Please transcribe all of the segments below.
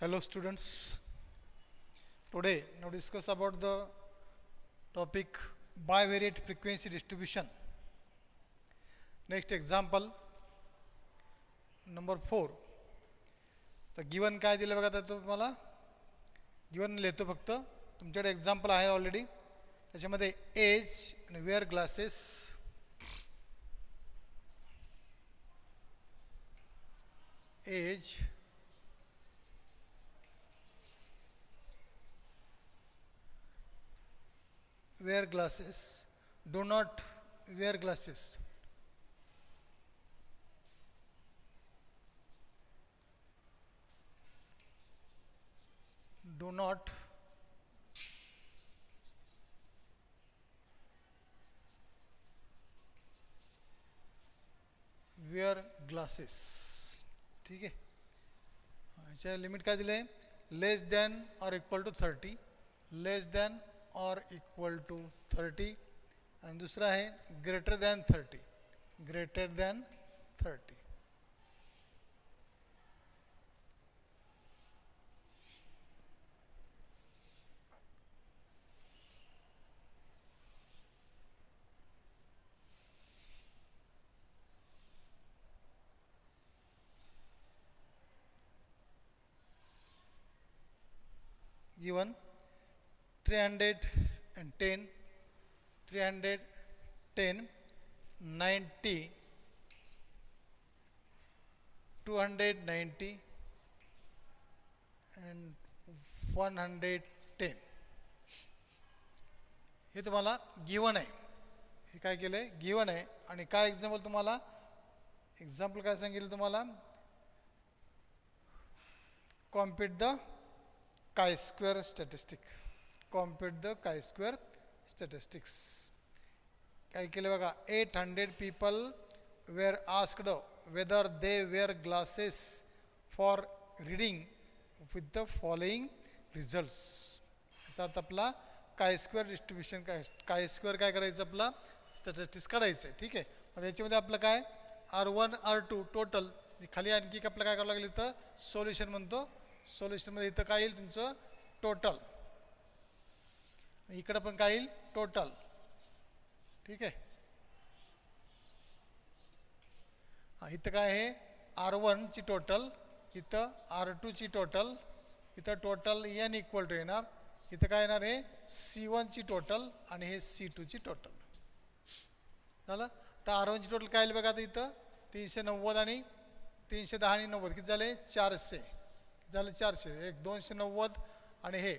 Hello students, today now discuss about the topic bivariate frequency distribution. Next example number 4. तर given काय दिलं बघा, तर तुम्हाला गिवन लिहितो फक्त. तुमच्याकडे एक्झाम्पल आहे ऑलरेडी. त्याच्यामध्ये एज आणि wear glasses, age wear glasses, do not wear glasses. Do not wear glasses. ठीक आहे. ह्याच्या लिमिट काय दिलं आहे? Less than or equal to 30, less than or equal to 30, आणि दुसरा आहे greater than 30, greater than 30. Given 310, 310, 90, 290 and 110. हे तुम्हाला गिवन आहे. हे काय केलं आहे? गिवन आहे. आणि काय एक्झाम्पल तुम्हाला, एक्झाम्पल काय सांगितलं तुम्हाला? Compute the chi square statistic, compute the chi-square statistics. काय केलं बघा, 800 people were asked whether they wear glasses for reading with the following results. याचा अर्थ आपला chi-square डिस्ट्रीब्युशन, chi-square काय करायचं, आपला स्टॅटिस्टिक्स काढायचं आहे. ठीक आहे. मग याच्यामध्ये आपलं काय, R1 R2 टोटल, खाली आणखी आपलं काय करावं लागेल, इथं सोल्युशन म्हणतो. सोल्युशनमध्ये इथं काय येईल तुमचं टोटल, इकडं पण काय येईल टोटल. ठीक आहे. इथं काय आहे R1 ची टोटल, इथं R2 ची टोटल, इथं टोटल n इक्वल टू येणार. इथं काय येणार आहे C1 ची टोटल आणि हे C2 ची टोटल. झालं. तर R1 ची टोटल काय येईल बघा, आता इथं 390 आणि 310 आणि 90 किती झाले 400 झालं. 400 एक 290 आणि हे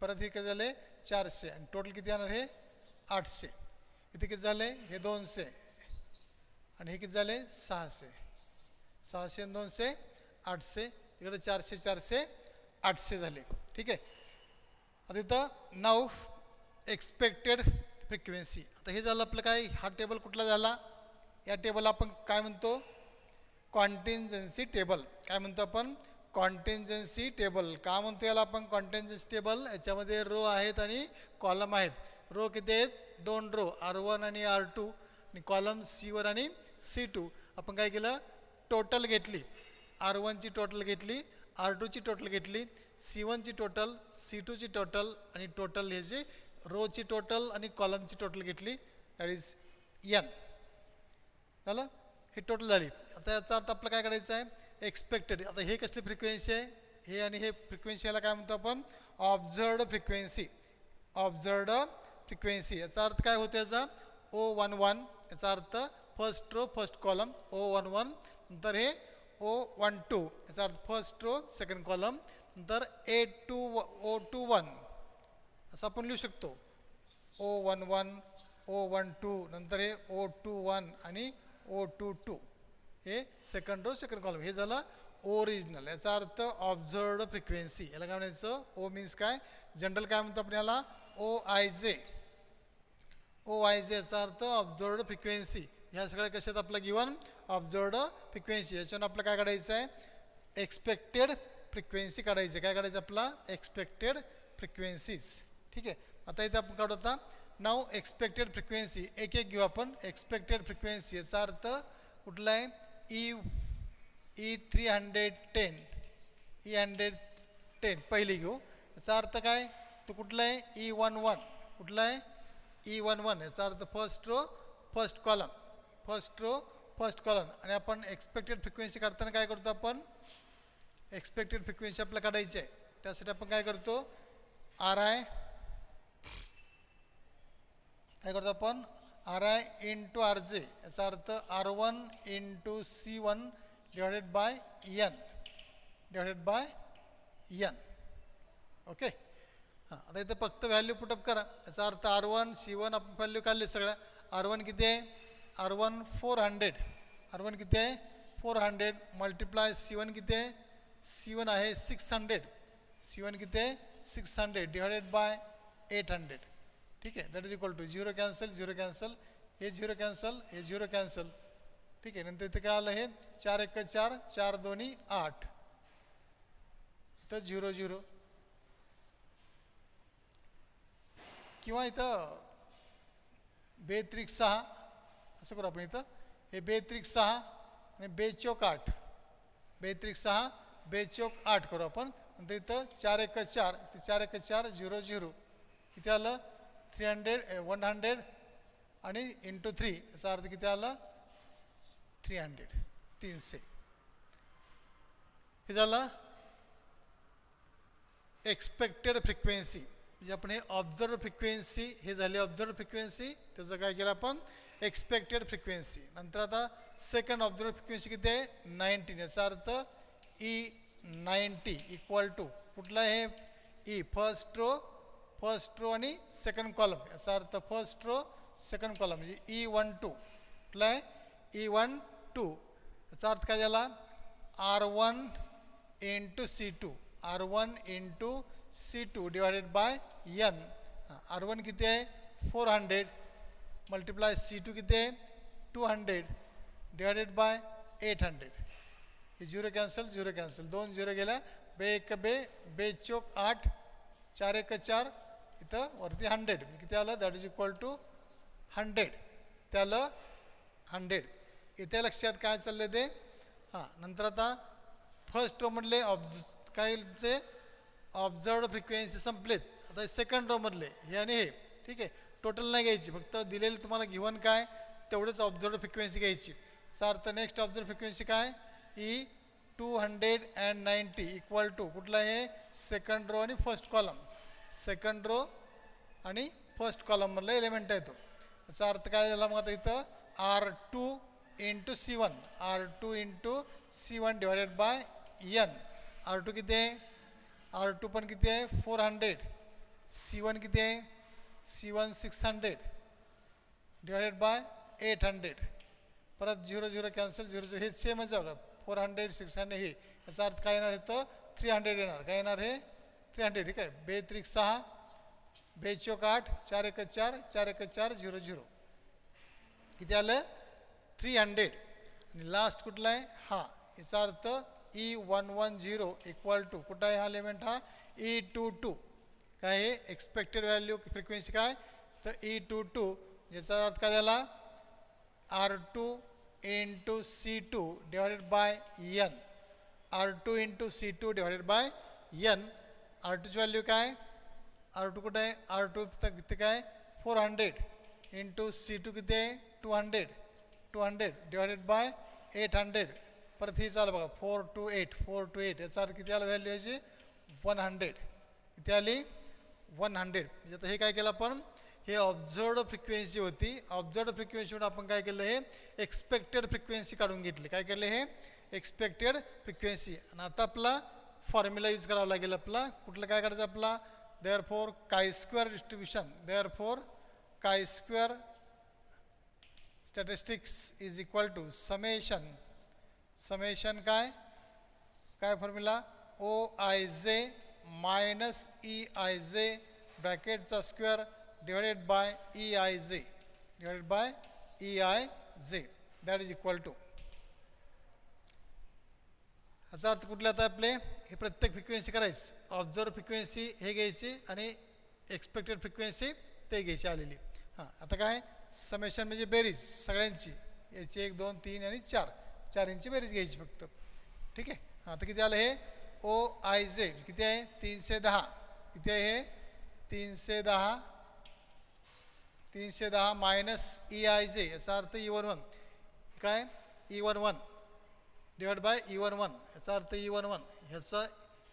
परत हे किती झाले 400 आणि टोटल किती येणार हे 800. इथे किती झाले हे 200 आणि हे किती झाले 600. 600 आणि 200 800. इकडे 400 400 800 झाले. ठीक आहे. आता इथं नाव एक्सपेक्टेड फ्रिक्वेन्सी. आता हे झालं आपलं काय, हा टेबल कुठला झाला, या टेबलला आपण काय म्हणतो कॉन्टिंजन्सी टेबल. काय म्हणतो आपण कॉन्टिंजन्सी टेबल. का म्हणतो याला आपण कॉन्टिंजन्सी टेबल? याच्यामध्ये रो आहेत आणि कॉलम आहेत. रो किती आहेत, 2 रो, R1 आणि R2, आणि कॉलम C1 आणि C2. आपण काय केलं, टोटल घेतली, R1 ची टोटल घेतली, R2 ची टोटल घेतली, C1 ची टोटल, C2 ची टोटल आणि टोटल हे जे रोची टोटल आणि कॉलमची टोटल घेतली, दॅट इज n. झालं. हे टोटल झाली. आता याचा अर्थ आपलं काय करायचं आहे, एक्सपेक्टेड. आता हे कसली फ्रिक्वेन्सी आहे, हे आणि हे फ्रिक्वेन्सी याला काय म्हणतो आपण ऑब्झर्वड फ्रिक्वेन्सी. ऑब्झर्वड फ्रिक्वेन्सी याचा अर्थ काय होतो, याचा O11, याचा अर्थ first row first column O11, नंतर हे O12 याचा अर्थ फर्स्ट रो सेकंड कॉलम, नंतर O21 असं आपण लिहू शकतो. O11 O12 नंतर हे O21 आणि O22 हे सेकंड रो सेकंड कॉलम. हे झालं ओरिजिनल. याचा अर्थ ऑब्झर्वड फ्रिक्वेन्सी. याला काय म्हणायचं, ओ मीन्स काय जनरल, काय म्हणतो आपण याला OIJ. OIJ याचा अर्थ ऑब्झर्वड फ्रिक्वेन्सी. ह्या सगळ्या कशात आपलं गिवन ऑब्झर्वड फ्रिक्वेन्सी. याच्यानं आपलं काय काढायचं आहे, एक्सपेक्टेड फ्रिक्वेन्सी काढायची. काय काढायचं आपला एक्सपेक्टेड फ्रिक्वेन्सीज. ठीक आहे. आता इथे आपण काढू आता नाव एक्सपेक्टेड फ्रिक्वेन्सी. एक एक घेऊ आपण. एक्सपेक्टेड फ्रिक्वेन्सी याचा अर्थ कुठला आहे, E310, 10 पहिली घेऊ. याचा अर्थ काय, तो कुठला आहे E11, कुठला आहे E11. याचा अर्थ first row first column, first row first column. आणि आपण एक्सपेक्टेड फ्रिक्वेन्सी काढताना काय करतो, आपण एक्सपेक्टेड फ्रिक्वेन्सी आपल्याला काढायची आहे. त्यासाठी आपण काय करतो, RI काय करतो आपण RI इंटू RJ. याचा अर्थ R1 into C1 divided by N. Okay. हां, आता इथं फक्त व्हॅल्यू पुटअप करा. याचा अर्थ R1 C1 आपण व्हॅल्यू काढली सगळ्या. R1 किती आहे, R1 400, R1 किती आहे 400 मल्टिप्लाय C1 किती आहे, C1 आहे 600, C1 किती आहे 600 डिवायडेड बाय 800. ठीक आहे, that is equal to 0 cancel, 0 cancel, हे 0 कॅन्सल, हे 0 कॅन्सल. ठीक आहे, नंतर इथं काय आलं, हे 4 1 4, 4 2 8, इथं 0 0. किंवा इथं 2 3 6 असं करू आपण. इथं हे 2 3 6 आणि 2 चौक 8, 2 3 6 2 चौक 8 करू आपण. नंतर इथं 4 1 4, इथं 4 1 4 0 0, किती आलं 300 100 आणि इंटू 3, याचा अर्थ किती आलं 300, 300. हे झालं एक्सपेक्टेड फ्रिक्वेन्सी. म्हणजे आपण हे ऑब्झर्व फ्रिक्वेन्सी, हे झाले ऑब्झर्व फ्रिक्वेन्सी, त्याचं काय केलं आपण एक्सपेक्टेड फ्रिक्वेन्सी. नंतर आता सेकंड ऑब्झर्व फ्रिक्वेन्सी किती आहे 19. याचा अर्थ E90 इक्वल टू कुठला आहे E फर्स्ट रो आणि सेकंड कॉलम. याचा अर्थ फर्स्ट रो सेकंड कॉलम म्हणजे E12. कुठला आहे E12. याचा अर्थ काय झाला R1 into C2, R1 into C2 divided by N. R1 किती आहे 400 मल्टिप्लाय C2 किती आहे 200 डिवायडेड बाय 800. हे 0 कॅन्सल, 0 कॅन्सल, 2 0 गेल्या, 2 1 2, 2 चौक 8, 4 1 4, इथं वरती 100, किती आलं दॅट इज इक्वल टू 100. त्याला 100. इथे लक्षात काय चाललं ते. हां, नंतर आता फर्स्ट रोमधले काय ते ऑब्झर्वड फ्रिक्वेन्सी संपलेत. आता सेकंड रोमधले हे आणि हे. ठीक आहे, टोटल नाही घ्यायची, फक्त दिलेली तुम्हाला गिव्हन काय तेवढेच ऑब्झर्वड फ्रिक्वेन्सी घ्यायची. याचा अर्थ नेक्स्ट ऑब्झर्व फ्रिक्वेन्सी काय E290 इक्वल टू कुठला आहे सेकंड रो आणि फर्स्ट कॉलम, सेकंड रो आणि फर्स्ट कॉलममधला एलिमेंट आहे तो. याचा अर्थ काय झाला मग आता इथं R2 into C1, R2 into C1 divided by N. R2 किती आहे, R2 पण किती आहे 400, C1 किती आहे C1 600 डिवायडेड बाय 800. परत 0 0 कॅन्सल, 0 0, हे सेमच आहे बघा 400 600 हे. याचा अर्थ काय येणार इथं 300 येणार. काय येणार हे 300. ठीक आहे, 2 3 6 2 चौक 8, 4 1 4, 4 1 4 0 0, किती आलं 300. आणि लास्ट कुठला आहे हा, याचा अर्थ E110 इक्वल टू कुठं आहे हा एलिमेंट, हा E22. काय आहे एक्सपेक्टेड व्हॅल्यू फ्रिक्वेन्सी काय तर E22. याचा अर्थ काय झाला R2 into C2 divided by N, R2 into C2 divided by N. R2ची व्हॅल्यू काय, R2 कुठं आहे, R2 किती काय 400 इंटू C2 किती आहे 200 डिवायडेड बाय 800. परत ही चालू बघा 4 2 8, याचा अर्थ किती आला व्हॅल्यू याची 100. किती आली 100. म्हणजे आता हे काय केलं आपण, हे ऑब्झर्वड फ्रिक्वेन्सी होती. ऑब्झर्वड फ्रिक्वेन्सीवर आपण काय केलं, हे एक्सपेक्टेड फ्रिक्वेन्सी काढून घेतली. काय केलं हे एक्सपेक्टेड फ्रिक्वेन्सी. आणि आता आपला फॉर्म्युला यूज करावा लागेल. आपला कुठलं काय करायचं आपला देअरफॉर काय स्क्वेअर डिस्ट्रीब्युशन, देअरफॉर काय square statistics is equal to summation काय फॉर्म्युला OIJ मायनस EIJ ब्रॅकेटचा square divided by EIJ that is equal to. याचा अर्थ कुठला आता आपले हे प्रत्येक फ्रिक्वेन्सी करायची. ऑब्झर्व फ्रिक्वेन्सी हे घ्यायची आणि एक्सपेक्टेड फ्रिक्वेन्सी ते घ्यायची आलेली. हां, आता काय समेशन म्हणजे बेरीज सगळ्यांची, याची 1 2 3 आणि 4 इंची बेरीज घ्यायची फक्त. ठीक आहे. हां, आता किती आलं हे OIJ किती आहे 310. किती आहे हे 310 मायनस EIJ याचा अर्थ E11 काय E11 डिवाइड बाय E11 याचा अर्थ E11 ह्याचं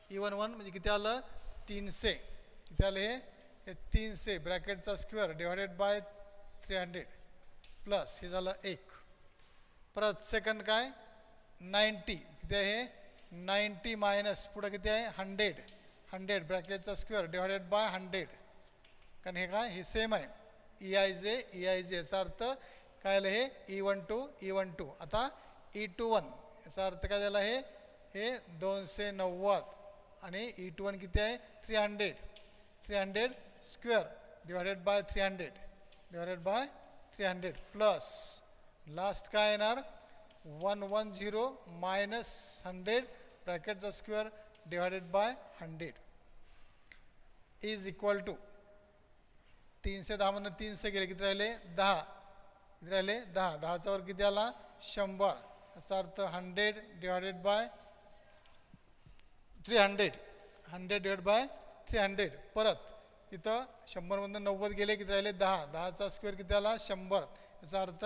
E11 म्हणजे किती आलं 300. किती आलं हे 300 ब्रॅकेटचा स्क्वेअर डिवायडेड बाय 300 प्लस हे झालं 1. परत सेकंड काय 90 किती आहे हे 90 मायनस पुढं किती आहे 100 ब्रॅकेटचा स्क्वेअर डिवायडेड बाय 100. कारण हे काय हे सेम आहे EIJ याचा अर्थ काय आलं हे E12 आता E21 याचा अर्थ काय झाला हे 290 आणि E21 किती आहे 300 square divided by 300 plus last काय येणार 110 मायनस 100 ब्रॅकेटचा square divided by 100 is equal to 310 मधून 300 गेले किती राहिले 10. किती राहिले 10. 10चा वर किती आला 100 याचा अर्थ 100 डिवायडेड बाय 300 डिवायडेड बाय 300. परत इथं 100 मधून 90 गेले किती राहिले 10. 10चा स्क्वेअर किती आला 100 याचा अर्थ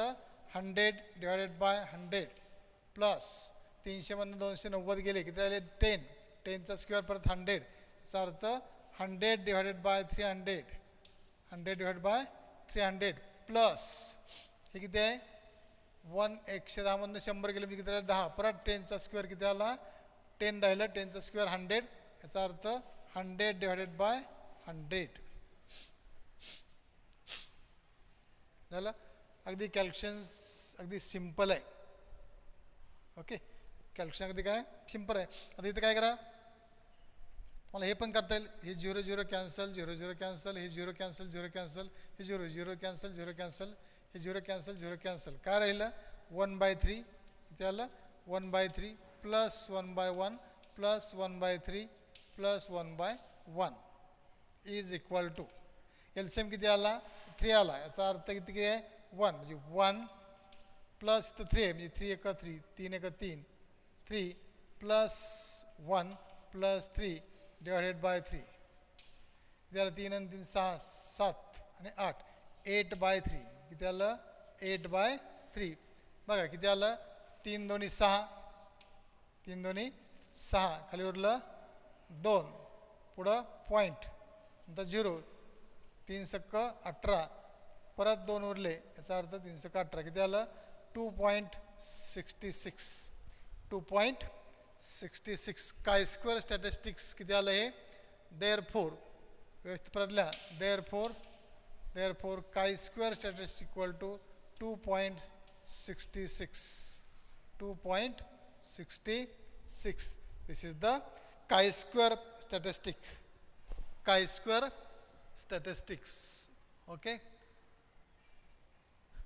100 डिवायडेड बाय 100 प्लस 300 मधून 290 गेले किती राहिले 10चा स्क्वेअर परत 100 याचा अर्थ 100 डिवायडेड बाय 300 प्लस हे किती आहे 110 मधून 100 गेले म्हणजे किती राहिले 10 परत 10चा स्क्वेअर किती आला 10 राहिलं 10चा स्क्वेअर 100 याचा अर्थ 100 डिवायडेड बाय 100 झालं. अगदी कॅल्क्युलेशन्स अगदी सिम्पल आहे. ओके कॅल्क्युलेशन अगदी काय सिम्पल आहे. आता इथं काय करा मला हे पण करता येईल हे 0 कॅन्सल 0 कॅन्सल हे 0 कॅन्सल हे 0 कॅन्सल हे 0 कॅन्सल काय राहिलं 1/3 इथे आलं 1/3 plus 1/1 plus 1/3 plus 1/1 is equal to LCM किती आला 3 आला. याचा अर्थ किती आहे 1 म्हणजे 1 प्लस इथं 3 आहे म्हणजे 3 1 3 3 1 3 3 प्लस 1 प्लस 3 डिवायडेड बाय 3 त्याला 3 आणि 3 6 7 आणि 8 8/3 किती आलं 8/3. बघा किती आलं 3 दोन्ही 6 खाली उरलं 2 पुढं पॉईंट नंतर 0 3 सक्क 18 परत 2 उरले याचा अर्थ 3 सक्क 18 किती आलं 2.66 काय स्क्वेअर स्टॅटिस्टिक्स किती आलं हे देअरफोर व्यवस्थित परतल्या therefore chi square statistics equal to 2.66 this is the chi square statistics. Okay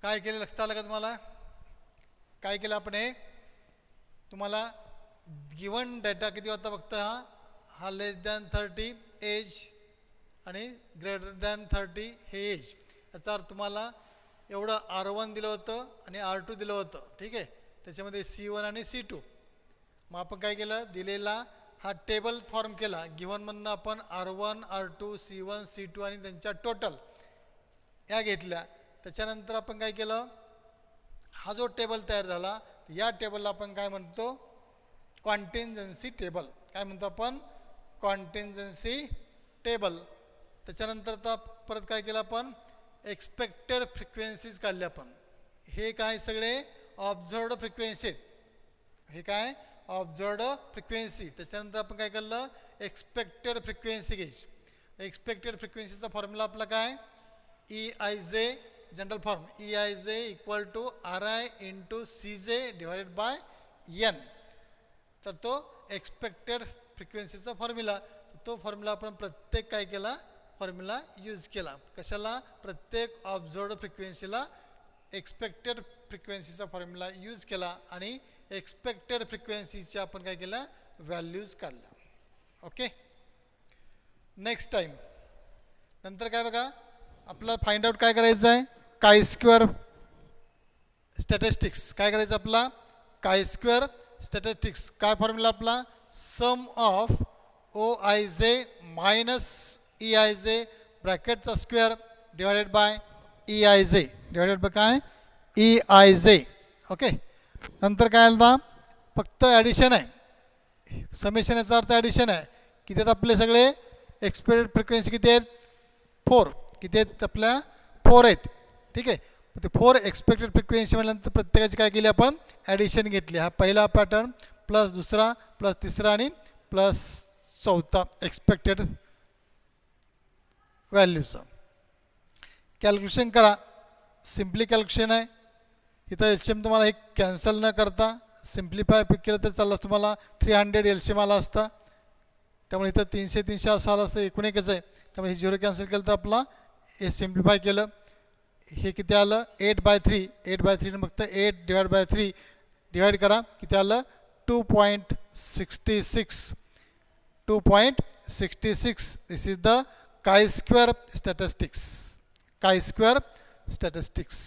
काय केलं लक्षात आलं का तुम्हाला काय केलं आपण हे तुम्हाला गिवन डेटा किती होता फक्त हा लेस दॅन 30 एज आणि ग्रेटर दॅन 30 हे एज. याचा अर्थ तुम्हाला एवढं R1 दिलं होतं आणि R2 दिलं होतं ठीक आहे. त्याच्यामध्ये C1 आणि C2 मग आपण काय केलं दिलेला हा टेबल फॉर्म केला गिव्हनमधनं आपण R1 R2 C1 C2 आणि त्यांच्या टोटल या घेतल्या. त्याच्यानंतर आपण काय केलं हा जो टेबल तयार झाला या टेबलला आपण काय म्हणतो कॉन्टिंजन्सी टेबल. काय म्हणतो आपण कॉन्टिंजन्सी टेबल. त्याच्यानंतर आता परत काय केलं आपण एक्सपेक्टेड फ्रिक्वेन्सीज काढले आपण. हे काय सगळे ऑब्झर्वड फ्रिक्वेन्सी आहेत. हे काय ऑब्झर्वड फ्रिक्वेन्सी. त्याच्यानंतर आपण काय केलं एक्सपेक्टेड फ्रिक्वेन्सी घ्यायची. एक्सपेक्टेड फ्रिक्वेन्सीचा फॉर्म्युला आपला काय EIJ general form EIJ equal to RI into CJ divided by N. तर तो एक्सपेक्टेड फ्रिक्वेन्सीचा फॉर्म्युला तो फॉर्म्युला आपण प्रत्येक काय केला फॉर्म्युला यूज केला. कशाला प्रत्येक ऑब्झर्वड फ्रिक्वेन्सीला एक्सपेक्टेड फ्रिक्वेन्सीचा फॉर्म्युला यूज केला आणि एक्सपेक्टेड फ्रिक्वेन्सीचे आपण काय केलं व्हॅल्यूज काढल्या. ओके नेक्स्ट टाईम नंतर काय बघा आपला फाइंड आउट काय करायचं आहे काय स्क्वेअर स्टॅटिस्टिक्स. काय करायचं आपला काय स्क्वेअर स्टॅटिस्टिक्स. काय फॉर्म्युला आपला sum of O I J minus E I J ब्रॅकेटचा square divided by E I J divided by काय ई आय जे. ओके, नंतर काय आलं फक्त ॲडिशन आहे. समेशन याचा अर्थ ॲडिशन आहे की त्यात आपले सगळे एक्सपेक्टेड फ्रिक्वेन्सी किती आहेत 4. किती आहेत आपल्या 4 आहेत. ठीक आहे, ते 4 एक्सपेक्टेड फ्रिक्वेन्सी म्हटल्यानंतर प्रत्येकाची काय केली आपण ॲडिशन घेतली. हा पहिला पॅटर्न प्लस दुसरा प्लस तिसरा आणि प्लस चौथा एक्सपेक्टेड व्हॅल्यूचा. कॅल्क्युलेशन करा, सिम्पली कॅल्क्युलेशन आहे. इथं एलसीएम तुम्हाला हे कॅन्सल न करता सिम्प्लिफाय पिक केलं तर चाललं तुम्हाला 300 एलसीएम आला असता. त्यामुळे इथं 300 300 असं आलं असतं. एकूण एकच आहे त्यामुळे हे 0 कॅन्सल केलं तर आपला हे सिम्प्लिफाय केलं. हे किती आलं 8/3. 8/3 फक्त 8 डिवाइड बाय 3 डिवाइड करा किती आलं 2.66. 2.66. This is the chi-square statistics. chi-square statistics.